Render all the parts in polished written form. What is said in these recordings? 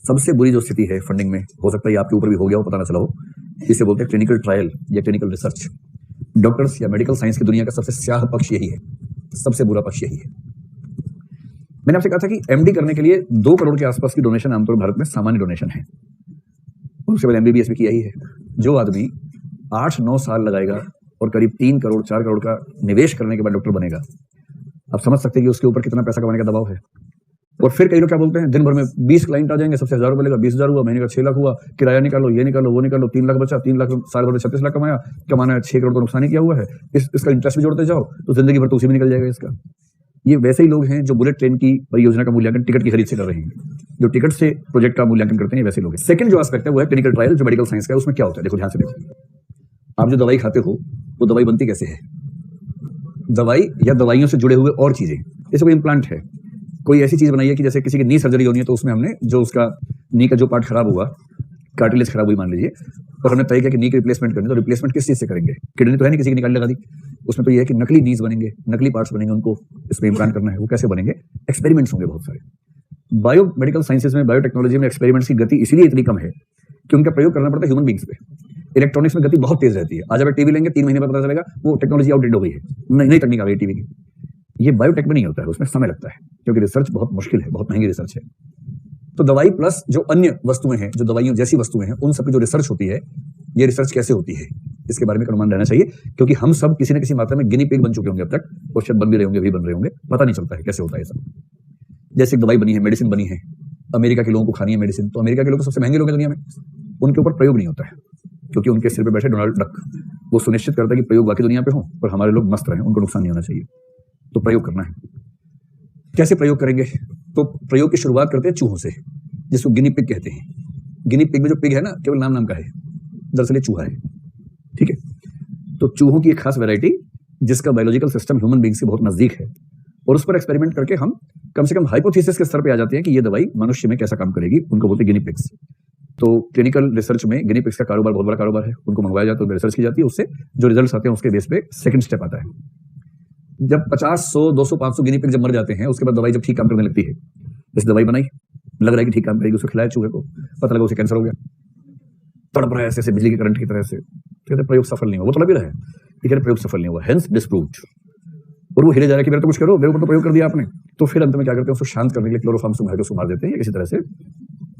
सबसे बुरी जो स्थिति है फंडिंग में, हो सकता है आपके ऊपर भी हो गया हो, पता ना चला हो, इसे बोलते हैं क्लिनिकल ट्रायल या क्लिनिकल रिसर्च। डॉक्टर्स या मेडिकल साइंस की दुनिया का सबसे स्याह पक्ष यही है, सबसे बुरा पक्ष यही है। मैंने आपसे कहा था कि एमडी करने के लिए 2 करोड़ के आसपास की डोनेशन आमतौर भारत में सामान्य डोनेशन है, और उसके बाद एमबीबीएस भी किया ही है। जो आदमी 8-9 साल लगाएगा और करीब 3 करोड़ 4 करोड़ का निवेश करने के बाद डॉक्टर बनेगा, आप समझ सकते हैं कि उसके ऊपर कितना पैसा कमाने का दबाव है। और फिर कई लोग क्या बोलते हैं, दिन भर में 20 क्लाइंट आ जाएंगे, सबसे 1000 रुपये लेगा, 20,000 हुआ, महीने का 6 लाख हुआ, किराया निकालो, ये निकालो, वो निकालो, 3 लाख बचा, 3 लाख साल भर में 36 लाख कमाया, कमाना है 6 करोड़ का नुकसान ही किया हुआ है, इसका इंटरेस्ट भी जोड़ते जाओ तो जिंदगी भर तो उसी में निकल जाएगा इसका। ये वैसे ही लोग हैं जो बुलेट ट्रेन की परियोजना का मूल्यांकन टिकट की खरीद से कर रहे हैं, जो टिकट से प्रोजेक्ट का मूल्यांकन करते हैं, वैसे लोग हैं। सेकंड जो एस्पेक्ट है वो है क्लिनिकल ट्रायल, जो मेडिकल साइंस का है। उसमें क्या होता है, देखो ध्यान से देखो। आप जो दवाई खाते हो वो दवाई बनती कैसे है? दवाई या दवाइयों से जुड़े हुए और चीजें, जैसे कोई इम्प्लांट है, कोई ऐसी चीज बनाई है कि जैसे किसी की नी सर्जरी होनी है तो उसमें हमने जो उसका नी का जो पार्ट खराब हुआ, कार्टिलेज खराब हुई मान लीजिए, और हमने तय किया कि नी की रिप्लेसमेंट करनी, तो रिप्लेसमेंट किस चीज से करेंगे? किडनी तो है नहीं, किसी की निकाल लगा दी। उसमें तो ये है कि नकली नीज बनेंगे, नकली पार्ट्स बनेंगे, उनको इसमें इम्प्लांट करना है, वो कैसे बनेंगे? एक्सपेरिमेंट्स होंगे बहुत सारे। बायो मेडिकल साइंसेज में, बायोटेक्नोलॉजी में एक्सपेरिमेंट्स की गति इसलिए इतनी कम है कि उनका प्रयोग करना पड़ता है ह्यूमन बींग्स पे। इलेक्ट्रॉनिक्स में गति बहुत तेज रहती है। आज आप टीवी लेंगे, 3 महीने बाद पता चलेगा वो टेक्नोलॉजी आउटडेट हो गई है, नई तकनीक आ गई टीवी की। ये बायोटेक में नहीं होता है, उसमें समय लगता है, क्योंकि रिसर्च बहुत मुश्किल है, बहुत महंगी रिसर्च है। तो दवाई प्लस जो अन्य वस्तुएं हैं, जो दवाइयों जैसी वस्तुएं हैं, उन सब की जो रिसर्च होती है, ये रिसर्च कैसे होती है, इसके बारे में अनुमान रहना चाहिए, क्योंकि हम सब किसी न किसी मात्रा में गिनी पिग बन चुके होंगे अब तक, और शायद बन भी रहे होंगे, भी बन रहे होंगे, पता नहीं चलता है कैसे होता है सब। जैसे एक दवाई बनी है, मेडिसिन बनी है, अमेरिका के लोगों को खानी है मेडिसिन, तो अमेरिका के लोग सबसे महंगे लोग हैं दुनिया में, उनके ऊपर प्रयोग नहीं होता है, क्योंकि उनके सिर पे बैठे डोनाल्ड डक, वो सुनिश्चित करता है कि प्रयोग बाकी दुनिया पे हो और हमारे लोग मस्त रहें, उनको नुकसान नहीं होना चाहिए। तो प्रयोग करना है। कैसे प्रयोग करेंगे? तो प्रयोग की शुरुआत करते हैं चूहों से, जिसको गिनी पिग कहते हैं। गिनी पिग में जो पिग है ना, केवल नाम का है, दरअसल ये चूहा है, ठीक है। तो चूहों की एक खास वैरायटी, जिसका बायोलॉजिकल सिस्टम ह्यूमन बींग से बहुत नजदीक है, और उस पर एक्सपेरिमेंट करके हम कम से कम हाइपोथेसिस के स्तर पे आ जाते हैं कि ये दवाई मनुष्य में कैसा काम करेगी, उनको बोलते हैं गिनी पिग्स। तो क्लिनिकल रिसर्च में गिनी पिग्स का कारोबार बहुत बड़ा कारोबार है, उनको मंगवाया जाता है, उनकी रिसर्च की जाती है, उससे जो रिजल्ट्स आते हैं उसके बेस पे सेकंड स्टेप आता है। जब 50, 100, 200, 500 गिनी पिग जब मर जाते हैं, उसके बाद दवाई जब ठीक काम करने लगती है, जैसे दवाई बनाई, लग रहा है कि ठीक काम करेगी, उसको खिलाया चूहे को, पता लगा उसे कैंसर हो गया, तड़प रहा है ऐसे बिजली के करंट की तरह से, कहते प्रयोग सफल नहीं हुआ, वो तो लग ही रहा है, लेकिन प्रयोग सफल नहीं हुआ, हेंस डिस्प्रूव्ड। और वो हिले जा रहा है कि मेरा तो कुछ करो, मेरे ऊपर तो प्रयोग कर दिया आपने। तो फिर अंत में क्या करते हैं, उसको शांत करने के लिए क्लोरोफॉर्म से उसको मार देते हैं, या किसी तरह से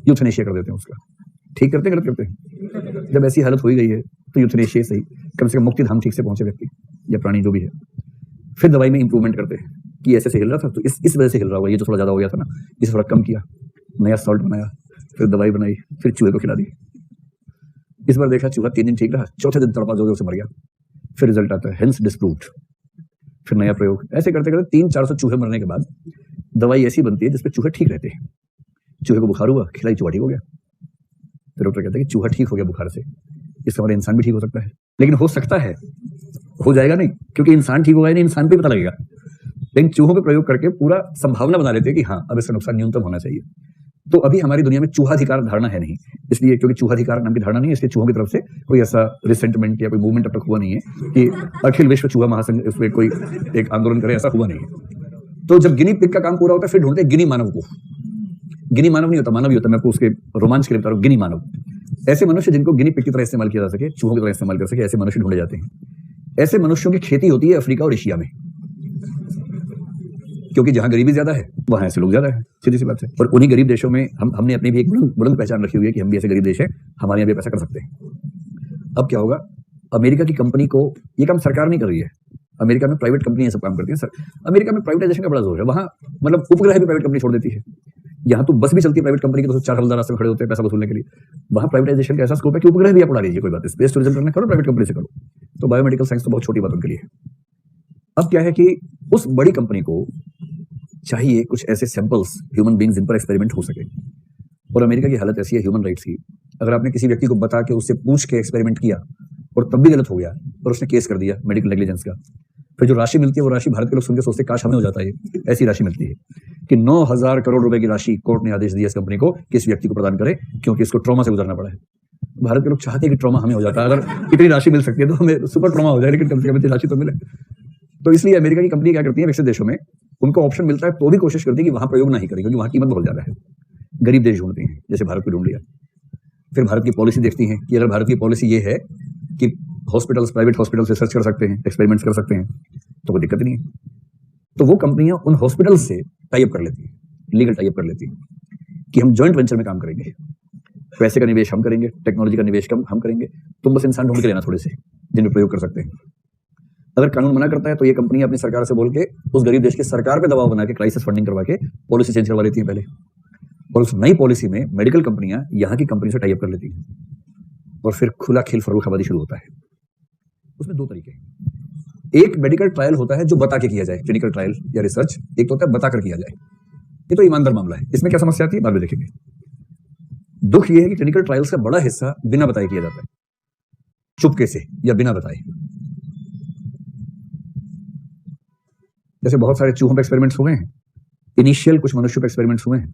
यूथनेशिया कर देते हैं उसका। ठीक करते हैं, गलत करते हैं? जब ऐसी हालत हो ही गई है तो यूथनेशिया से ही कम से कम मुक्ति धाम ठीक से पहुंचे व्यक्ति या प्राणी जो भी है। फिर दवाई में इंप्रूवमेंट करते हैं कि ऐसे हिल रहा था तो इस वजह से हिल रहा होगा, ये जो थोड़ा ज्यादा हो गया था ना, इसे थोड़ा कम किया, नया सॉल्ट बनाया, फिर दवाई बनाई, फिर चूहे को खिला दी। इस बार देखा चूहा 3 दिन ठीक रहा, चौथे दिन तड़पा जोर से मर गया, फिर रिजल्ट आता है हेंस डिस्प्रूव्ड, फिर नया प्रयोग। ऐसे करते करते 300-400 चूहे मरने के बाद दवाई ऐसी बनती है जिसपे चूहे ठीक रहते हैं। चूहे को बुखार हुआ, खिलाई, चूहा ठीक हो गया। तो डॉक्टर कहते हैं कि चूहा ठीक हो गया बुखार से, इससे हमारा इंसान भी ठीक हो सकता है। लेकिन हो सकता है, हो जाएगा नहीं, क्योंकि इंसान ठीक होगा नहीं, इंसान पे पता लगेगा। लेकिन चूहों पे प्रयोग करके पूरा संभावना बना लेते हैं कि हाँ अब इसका नुकसान न्यूनतम होना चाहिए। तो अभी हमारी दुनिया में चूहाधिकार धारणा है नहीं, इसलिए क्योंकि चूहाधिकार नाम की धारणा नहीं है, इसलिए चूहों की तरफ से कोई ऐसा रिसेंटमेंट या कोई मूवमेंट अब तक हुआ नहीं है कि अखिल विश्व चूहा महासंघ इसमें कोई एक आंदोलन करे, ऐसा हुआ नहीं है। तो जब गिनी पिग का काम पूरा होता है, फिर ढूंढते हैं गिनी मानव को। गिनी मानव नहीं होता, मानव ही होता। मैं आपको उसके रोमांच के लिए बता रहा हूँ, गिनी मानव, ऐसे मनुष्य जिनको गिनी पिग की तरह इस्तेमाल किया जा सके, चूहों की तरह इस्तेमाल कर सके, ऐसे मनुष्य ढूंढे जाते हैं। ऐसे मनुष्यों की खेती होती है अफ्रीका और एशिया में, क्योंकि जहां गरीबी ज्यादा है वहां ऐसे लोग ज्यादा है, सीधी सी बात है। और उन्हीं गरीब देशों में हमने अपनी भी एक बुलंद पहचान रखी हुई है कि हम भी ऐसे गरीब देश हैं, हमारे यहाँ भी पैसा कर सकते हैं। अब क्या होगा, अमेरिका की कंपनी को ये काम सरकार नहीं कर रही है, अमेरिका में प्राइवेट कंपनी सब काम करती है। अमेरिका में प्राइवेटाइजेशन का बड़ा जोर है, वहां मतलब उपग्रह भी प्राइवेट कंपनी छोड़ देती है। यहाँ तो बस भी चलती है प्राइवेट कंपनी की, तो 4 हवलदार रास्ते में खड़े होते हैं पैसा वसूलने के लिए। वहां प्राइवेटाइजेशन का ऐसा स्कोप है कि उपग्रह भी आप उड़ा लीजिए, कोई बात, स्पेस टूरिज्म करना करो, प्राइवेट कंपनी से करो। तो बायोमेडिकल साइंस तो बहुत छोटी बात उनके लिए। अब क्या है कि उस बड़ी कंपनी को चाहिए कुछ ऐसे सैंपल्स ह्यूमन बींग्स जिन पर एक्सपेरिमेंट हो सके। और अमेरिका की हालत ऐसी है ह्यूमन राइट्स की, अगर आपने किसी व्यक्ति को बता के उससे पूछ के एक्सपेरिमेंट किया और तब भी गलत हो गया और उसने केस कर दिया मेडिकल नेग्लिजेंस का, फिर जो राशि मिलती है वो राशि भारत के लोग सुन के सोचते काश हमें हो जाता है। ऐसी राशि मिलती है कि 9,000 करोड़ रुपए की राशि कोर्ट ने आदेश दिया इस कंपनी को कि इस व्यक्ति को प्रदान करे, क्योंकि इसको ट्रॉमा से गुजरना पड़ा है। भारत के लोग चाहते हैं कि ट्रॉमा हमें हो जाता है, अगर इतनी राशि मिल सकती है तो हमें सुपर ट्रॉमा हो जाए, लेकिन कम से कम इतनी राशि तो मिले। तो इसलिए अमेरिका की कंपनी क्या करती है, विकसित देशों में उनको ऑप्शन मिलता है तो भी कोशिश करती है कि वहां प्रयोग नहीं करें, क्योंकि वहां कीमत बहुत ज्यादा है। गरीब देश ढूंढती हैं, जैसे भारत को ढूंढ लिया। फिर भारत की पॉलिसी देखती हैं कि अगर भारत की पॉलिसी ये है कि हॉस्पिटल्स, प्राइवेट हॉस्पिटल्स रिसर्च कर सकते हैं, एक्सपेरिमेंट्स कर सकते हैं, तो कोई दिक्कत नहीं है। तो वो कंपनियां उन हॉस्पिटल्स से टाई अप कर लेती हैं, लीगल टाई अप कर लेती हैं कि हम जॉइंट वेंचर में काम करेंगे, पैसे का निवेश हम करेंगे, टेक्नोलॉजी का निवेश हम करेंगे, तुम बस इंसान ढूंढ के लेना थोड़े से जिनमें प्रयोग कर सकते हैं। अगर कानून मना करता है तो ये कंपनी अपनी सरकार से बोल के उस गरीब देश की सरकार पे दबाव बना के क्राइसिस फंडिंग करवा के पॉलिसी चेंज करवा लेती हैं पहले, और उस नई पॉलिसी में मेडिकल कंपनियां यहाँ की कंपनी से टाई अप कर लेती हैं, और फिर खुला खेल फर्रुखाबादी शुरू होता है। उसमें दो तरीके हैं। एक मेडिकल ट्रायल होता है जो बता के किया जाए, क्लिनिकल ट्रायल या रिसर्च। एक तो होता है बता कर किया जाए, ये तो ईमानदार मामला है। इसमें क्या समस्या आती है बाद में देखेंगे। दुख ये है कि क्लिनिकल ट्रायल्स का बड़ा हिस्सा बिना बताए किया जाता है, चुपके से या बिना बताए। जैसे बहुत सारे चूहों पे एक्सपेरिमेंट्स हुए हैं, इनिशियल कुछ मनुष्यों पे एक्सपेरिमेंट्स हुए हैं।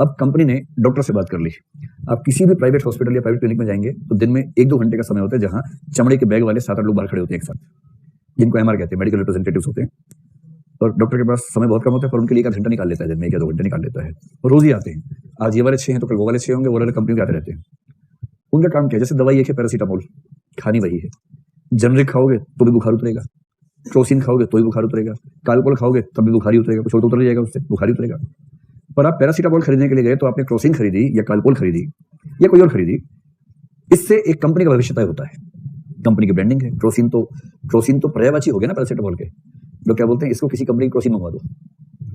अब कंपनी ने डॉक्टर से बात कर ली, आप किसी भी प्राइवेट हॉस्पिटल या प्राइवेट क्लिनिक में जाएंगे तो दिन में 1-2 घंटे का समय होता है जहां चमड़े के बैग वाले 7-8 लोग बाहर खड़े होते हैं एक साथ, जिनको एमआर कहते हैं, मेडिकल रिप्रेजेंटेटिव्स होते हैं। और डॉक्टर के पास समय बहुत कम होता है, पर उनके लिए 1 घंटा निकाल लेता है, दिन में 1 या 2 घंटे निकाल लेता है। और रोज ही आते हैं, आज ये वाले 6 हैं तो कल वो वाले 6 होंगे, वो वाले कंपनी के आते रहते हैं। उनका काम क्या है? जैसे दवाई एक है पैरासीटामोल, खानी वही है। जनरिक खाओगे तो भी बुखार उतरेगा, क्रोसिन खाओगे तो भी बुखार उतरेगा, कालपोल खाओगे तब भी बुखार ही उतरेगा, कुछ और तो उतर जाएगा उससे, बुखार ही उतरेगा। पर आप पैरासीटामोल खरीदने के लिए गए तो आपने क्रोसिन खरीदी या कालपोल खरीदी या कोई और खरीदी, इससे एक कंपनी का भविष्य तय होता है, कंपनी की ब्रांडिंग है। क्रोसिन तो पर्यायवाची हो गया ना पैरासीटामोल के। लोग क्या बोलते हैं, इसको किसी कंपनी की क्रोसिन मंगवा दो।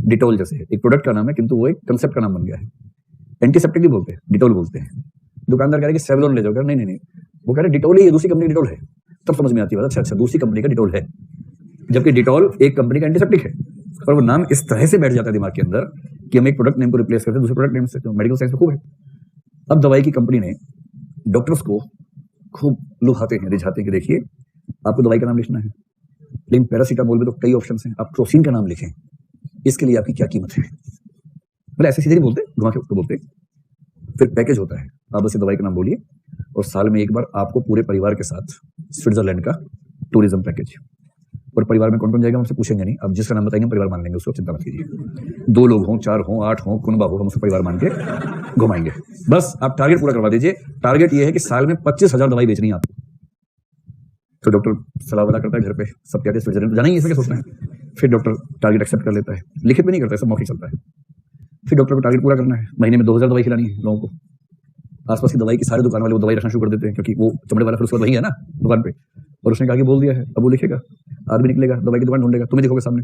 डिटोल जैसे है, एक प्रोडक्ट का नाम है किंतु वो एक कंसेप्ट का नाम बन गया है। एंटीसेप्टिक नहीं बोलते, डिटोल बोलते हैं। दुकानदार कह रहे कि सेवलॉन ले जाओ, नहीं, वो कह रहे डिटोल ही है, दूसरी कंपनी डिटोल है। तब समझ में आती है, अच्छा दूसरी कंपनी का डिटोल है, जबकि डिटोल एक कंपनी का एंटीसेप्टिक है। पर वो नाम इस तरह से बैठ जाता है दिमाग के अंदर कि हम एक प्रोडक्ट नेम को रिप्लेस करते हैं दूसरे प्रोडक्ट नेम से, जो मेडिकल साइंस में खूब है। अब दवाई की कंपनी ने डॉक्टर्स को खूब लुभाते हैं, रिझाते हैं कि देखिए आपको दवाई का नाम लिखना है, लेकिन पैरासीटामोल में तो कई ऑप्शन हैं, आप क्रोसिन का नाम लिखें, इसके लिए आपकी क्या कीमत है। मतलब ऐसे सीधे नहीं बोलते, घुमा के उसको बोलते। फिर पैकेज होता है, आप बस दवाई का नाम बोलिए और साल में एक बार आपको पूरे परिवार के साथ स्विट्जरलैंड का टूरिज्म पैकेज। और परिवार में कौन कौन जाएगा हमसे पूछेंगे नहीं, अब जिसका नाम बताएंगे परिवार मान लेंगे, उसको चिंता मत कीजिए। 2 लोग हों, 4 हों, 8 हों, कुनबा हो, हम उसको परिवार मान के घुमाएंगे। बस आप टारगेट पूरा करवा दीजिए। टारगेट ये है कि साल में 25,000 दवाई बेचनी है आपको। तो डॉक्टर सलाह वाला करता है घर पे, सब कहते हैं स्विट्जरलैंड जाना ही, इसमें क्या सोचना है। फिर डॉक्टर टारगेट एक्सेप्ट कर लेता है, लिखित में नहीं करता है, सब मौखिक चलता है। फिर डॉक्टर को टारगेट पूरा करना है, महीने में 2000 दवाई खिलानी है लोगों को। आसपास की दवाई की सारे दुकान वाले वो दवाई रखना शुरू कर देते हैं, क्योंकि वो चमड़े वाला फिर उसके बाद वही है ना दुकान पे, और उसने कहा कि बोल दिया है, अब वो लिखेगा, आदमी निकलेगा, दवाई की दुकान ढूंढेगा, तुम्हें दिखोगे सामने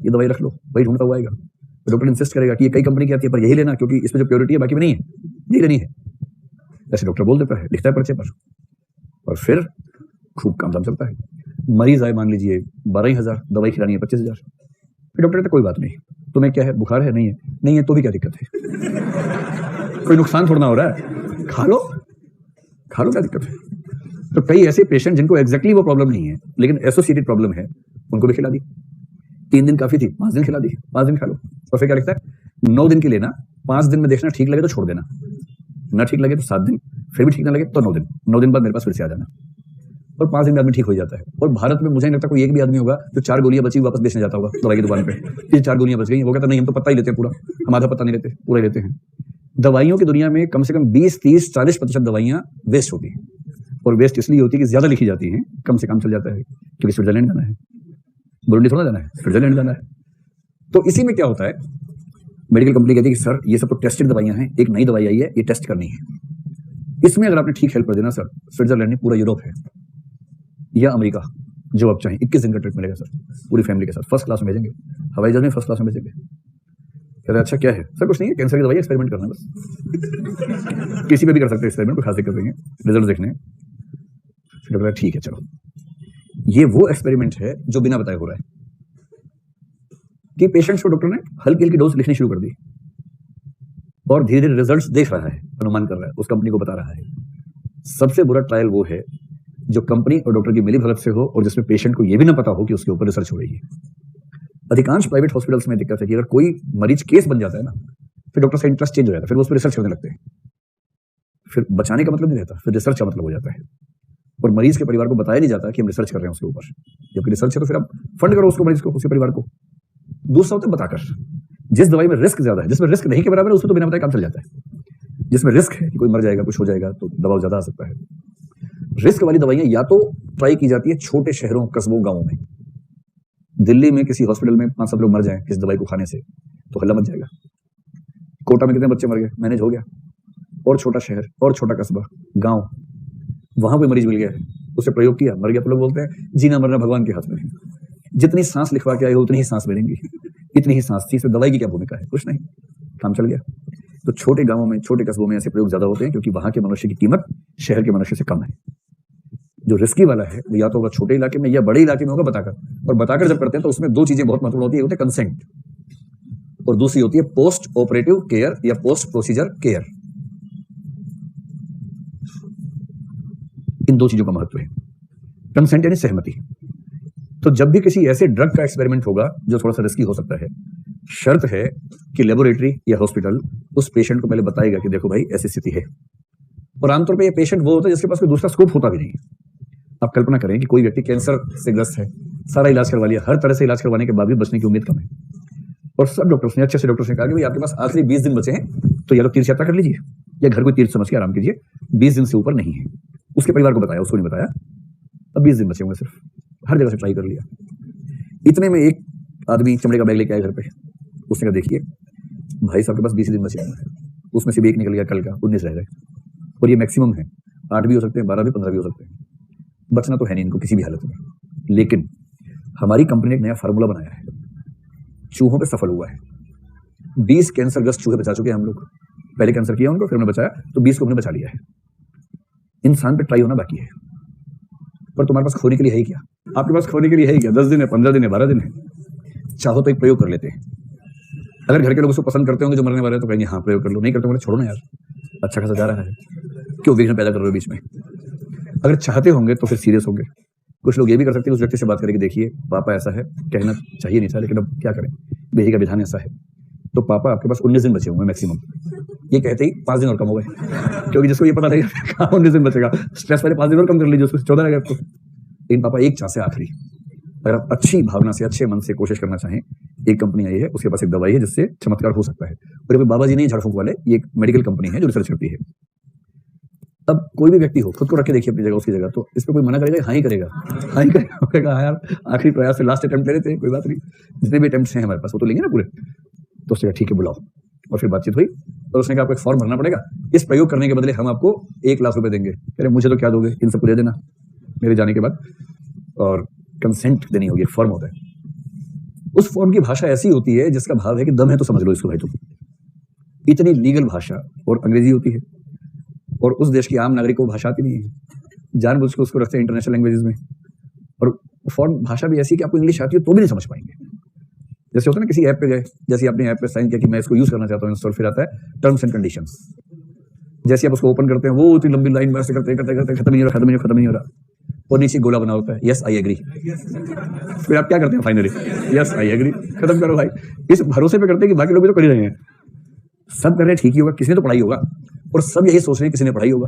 ये दवाई रख लो, वही ढूंढता हुआ आएगा। तो डॉक्टर इंसिस्ट करेगा कि ये कई कंपनी की आती है पर यही लेना, क्योंकि इसमें जो प्योरिटी है बाकी में नहीं है, यही लेनी है। ऐसे डॉक्टर बोल देता है, लिखता है पर्चे पर, और फिर खूब काम धाम चलता है। मरीज आए, मान लीजिए 12,000, दवाई खिलानी है 25,000। फिर डॉक्टर कहता है कोई बात नहीं, तुम्हें क्या है, बुखार है, नहीं है तो भी क्या दिक्कत है, कोई नुकसान थोड़ा ना हो रहा है, खा लो क्या दिक्कत है। तो कई ऐसे पेशेंट जिनको एग्जैक्टली वो प्रॉब्लम नहीं है लेकिन एसोसिएटेड प्रॉब्लम है, उनको भी खिला दी। 3 दिन काफी थी, 5 दिन खिला दी, 5 दिन खा लो। और फिर क्या लिखता है, 9 दिन की लेना, 5 दिन में देखना ठीक लगे तो छोड़ देना, ना ठीक लगे तो 7 दिन, फिर भी ठीक ना लगे तो 9 दिन, 9 दिन बाद मेरे पास फिर से आ जाना। और 5 दिन में आदमी ठीक हो जाता है। और भारत में मुझे नहीं लगता कोई एक भी आदमी होगा जो 4 गोलियां बची वापस बेचने जाता होगा दवाई की दुकान पे, ये 4 गोलियां बच गई, वो कहता नहीं हम तो पत्ता ही लेते हैं पूरा, हम आधा पत्ता नहीं लेते, पूरा ही लेते हैं। दवाइयों की दुनिया में कम से कम 20, 30, 40% दवाइयां वेस्ट होती हैं, और वेस्ट इसलिए होती है कि ज्यादा लिखी जाती हैं, कम से कम चल जाता है, क्योंकि स्विट्जरलैंड जाना है, बुरुंडी थोड़ा जाना है, स्विट्जरलैंड जाना है। तो इसी में क्या होता है, मेडिकल कंपनी कहती है कि सर ये सब तो टेस्टेड दवाइयां हैं, एक नई दवाई आई है, ये टेस्ट करनी है, इसमें अगर आपने ठीक हेल्प कर देना सर, स्विट्जरलैंड नहीं पूरा यूरोप है या अमेरिका, जो आप चाहें 21 दिन का ट्रिप मिलेगा सर, पूरी फैमिली के साथ, फर्स्ट क्लास में भेजेंगे, हवाई जहाज में फर्स्ट क्लास में भेजेंगे। कहते हैं अच्छा क्या है सर, कुछ नहीं है, कैंसर की दवाई, एक्सपेरिमेंट करना है बस, किसी पे भी कर सकते हैं एक्सपेरिमेंट, कोई खास दिक्कत नहीं है, रिजल्ट देखने हैं। फिर डॉक्टर ठीक है चलो, ये वो एक्सपेरिमेंट है जो बिना बताए हो रहा है कि पेशेंट्स को डॉक्टर ने हल्की हल्की डोज लिखनी शुरू कर दी, और धीरे धीरे रिजल्ट्स देख रहा है, अनुमान कर रहा है, उस कंपनी को बता रहा है। सबसे बुरा ट्रायल वो है जो कंपनी और डॉक्टर की मिली भगत से हो, और जिसमें पेशेंट को यह भी ना पता हो कि उसके ऊपर रिसर्च हो रही है। अधिकांश प्राइवेट हॉस्पिटल्स में दिक्कत है कि अगर कोई मरीज केस बन जाता है ना, फिर डॉक्टर का इंटरेस्ट चेंज हो जाता है, फिर वो उस पर रिसर्च करने लगते हैं, फिर बचाने का मतलब नहीं रहता, फिर रिसर्च का मतलब हो जाता है। और मरीज के परिवार को बताया नहीं जाता कि हम रिसर्च कर रहे हैं उसके ऊपर, जबकि रिसर्च है तो फिर आप फंड करो उसको, मरीज को, उसके परिवार को। दूसरा होता है बताकर, जिस दवाई में रिस्क ज्यादा है, जिसमें रिस्क नहीं के बराबर है, उसमें तो बिना बताए काम चल जाता है। जिसमें रिस्क है कि कोई मर जाएगा, कुछ हो जाएगा, तो दबाव ज्यादा आ सकता है। रिस्क वाली दवाइयां या तो ट्राई की जाती है छोटे शहरों, कस्बों, गांवों में। दिल्ली में किसी हॉस्पिटल में 5-7 लोग मर जाएं किस दवाई को खाने से तो हल्ला मच जाएगा। कोटा में कितने बच्चे मर गए, मैनेज हो गया। और छोटा शहर और छोटा कस्बा, गांव, वहां कोई मरीज मिल गया है, उसे प्रयोग किया, मर गया, तो लोग बोलते हैं जीना मरना भगवान के हाथ में है। जितनी सांस लिखवा के आए हो उतनी ही सांस मिलेंगी, इतनी ही सांस थी, इसमें दवाई की क्या भूमिका है, कुछ नहीं, काम चल गया। तो छोटे गांवों में, छोटे कस्बों में ऐसे प्रयोग ज्यादा होते हैं क्योंकि वहां के मनुष्य की कीमत शहर के मनुष्य से कम है। जो रिस्की वाला है वो या तो होगा छोटे इलाके में या बड़े इलाके में होगा बताकर, और बताकर जब करते हैं तो उसमें दो चीजें बहुत महत्वपूर्ण होती है, होते हैं कंसेंट, और दूसरी होती है पोस्ट ऑपरेटिव केयर या पोस्ट प्रोसीजर केयर। इन दो चीजों का महत्व है। कंसेंट यानी सहमति। तो जब भी किसी ऐसे ड्रग का एक्सपेरिमेंट होगा जो थोड़ा सा रिस्की हो सकता है, शर्त है कि लेबोरेटरी या हॉस्पिटल उस पेशेंट को पहले बताएगा कि देखो भाई ऐसी स्थिति है। और आमतौर पे ये पेशेंट वो होता है जिसके पास कोई दूसरा स्कोप होता भी नहीं। आप कल्पना करें कि कोई व्यक्ति कैंसर से ग्रस्त है, सारा इलाज करवा लिया, हर तरह से इलाज करवाने के बाद भी बचने की उम्मीद कम है, और सब डॉक्टर्स ने, अच्छे से डॉक्टर्स ने कहा कि भाई आपके पास आखिरी 20 दिन बचे हैं, तो या तो तीर्थ यात्रा कर लीजिए या घर कोई तीर्थ समझ के आराम कीजिए, 20 दिन से ऊपर नहीं है। उसके परिवार को बताया, उसको नहीं बताया, अब 20 दिन बचे होंगे सिर्फ, हर जगह से ट्राई कर लिया। इतने में एक आदमी चमड़े का बैग लेके आया घर पे, उसने कहा देखिए भाई साहब के पास 20 दिन बचे होंगे, उसमें से भी एक निकल गया कल का, 19 रह गए, और ये मैक्सिमम है, 8 भी हो सकते हैं, 12 भी, 15 भी हो सकते हैं, बचना तो है नहीं इनको किसी भी हालत में। लेकिन हमारी कंपनी ने एक नया फार्मूला बनाया है, चूहों पे सफल हुआ है। 20 कैंसरग्रस्त चूहे बचा चुके हैं हम लोग, पहले कैंसर किया उनको, फिर हमने बचाया, तो 20 को हमने बचा लिया है। इंसान पे ट्राई होना बाकी है, पर तुम्हारे पास खोने के लिए है ही क्या? आपके पास खोने के लिए है ही क्या? 10 दिन है, 15 दिन है, 12 दिन है, चाहो तो एक प्रयोग कर लेते हैं। अगर घर के लोग उसको पसंद करते होंगे जो मरने वाले हैं तो कहेंगे हाँ प्रयोग कर लो, नहीं करते होंगे छोड़ो ना यार, अच्छा खासा जा रहा है, क्यों विघ्न पैदा कर रहे हो बीच में। अगर चाहते होंगे तो फिर सीरियस होंगे। कुछ लोग ये भी कर सकते हैं, उस व्यक्ति से बात करके देखिए पापा ऐसा है, कहना चाहिए नहीं था लेकिन अब क्या करें, विधि का विधान ऐसा है। तो पापा आपके पास 19 दिन बचे होंगे मैक्सिमम, ये कहते ही 5 दिन और कम हो गए, क्योंकि जिसको ये पता नहीं कहाँ 19 दिन बचेगा, स्ट्रेस वाले 5 दिन और कम कर लीजिए, उसको 14 रहेगा आपको। लेकिन पापा एक चांस है आखिरी, अगर आप अच्छी भावना से, अच्छे मन से कोशिश करना चाहें, एक कंपनी आई है, उसके पास एक दवाई है जिससे चमत्कार हो सकता है। और ये बाबा जी नहीं झाड़ फूंक वाले, ये एक मेडिकल कंपनी है जो रिसर्च करती है। अब कोई भी व्यक्ति हो, खुद को रख के देखिए अपनी जगह, उसकी जगह, तो इस पर कोई मना करेगा? हाँ ही करेगा, हाँ ही करेगा, हाँ यार आखिरी प्रयास से लास्ट अटेम्प्ट ले लेते हैं, कोई बात नहीं, जितने भी अटेम्प्ट्स हैं हमारे पास वो तो लेंगे ना पूरे। तो उसने कहा ठीक है बुलाओ, और फिर बातचीत हुई, और उसने कहा आपको एक फॉर्म भरना पड़ेगा, इस प्रयोग करने के बदले हम आपको 1 लाख रुपए देंगे। कह रहे मुझे तो क्या दोगे, इन सबको दे देना मेरे जाने के बाद, और कंसेंट देनी होगी, एक फॉर्म होता है। उस फॉर्म की भाषा ऐसी होती है जिसका भाव है कि दम है तो समझ लो इसको भाई तुम, इतनी लीगल भाषा, और अंग्रेजी होती है, और उस देश की आम नागरिक को भाषा आती नहीं है, जानबूझ के उसको रखते हैं इंटरनेशनल लैंग्वेजेस में, और फॉर्म भाषा भी ऐसी कि आपको इंग्लिश आती है तो भी नहीं समझ पाएंगे। जैसे होता है ना किसी ऐप पे गए, जैसे आपने ऐप पे साइन किया कि मैं इसको यूज करना चाहता हूँ इंस्टॉल, फिर आता है टर्म्स एंड कंडीशंस, जैसे आप उसको ओपन करते हैं वो इतनी लंबी लाइन में ऐसे करते करते खत्म नहीं हो रहा, और नीचे गोला बना होता है यस आई एग्री, फिर आप क्या करते हैं फाइनली यस आई एग्री, खत्म करो भाई। इस भरोसे पे करते हैं कि बाकी लोग भी तो कर ही रहे हैं, सब कर रहे हैं ठीक ही होगा, किसी ने तो पढ़ाई होगा, और सब यही सोच रहे हैं किसी ने पढ़ाई होगा,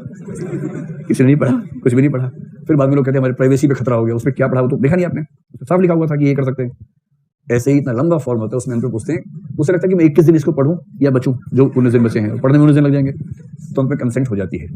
किसी ने नहीं पढ़ा, कुछ भी नहीं पढ़ा। फिर बाद में लोग कहते हैं हमारी प्राइवेसी पे खतरा हो गया, उसमें क्या पढ़ा हो तो देखा नहीं आपने, सब लिखा हुआ था कि ये कर सकते हैं। ऐसे ही इतना लंबा फॉर्म होता है, उसमें हम पूछते हैं, उसे लगता है कि मैं 21 दिन इसको पढ़ूं या बचूं, जो 19 दिन बचे हैं, पढ़ने में 19 दिन लग जाएंगे, तो हम पे कंसेंट हो जाती है।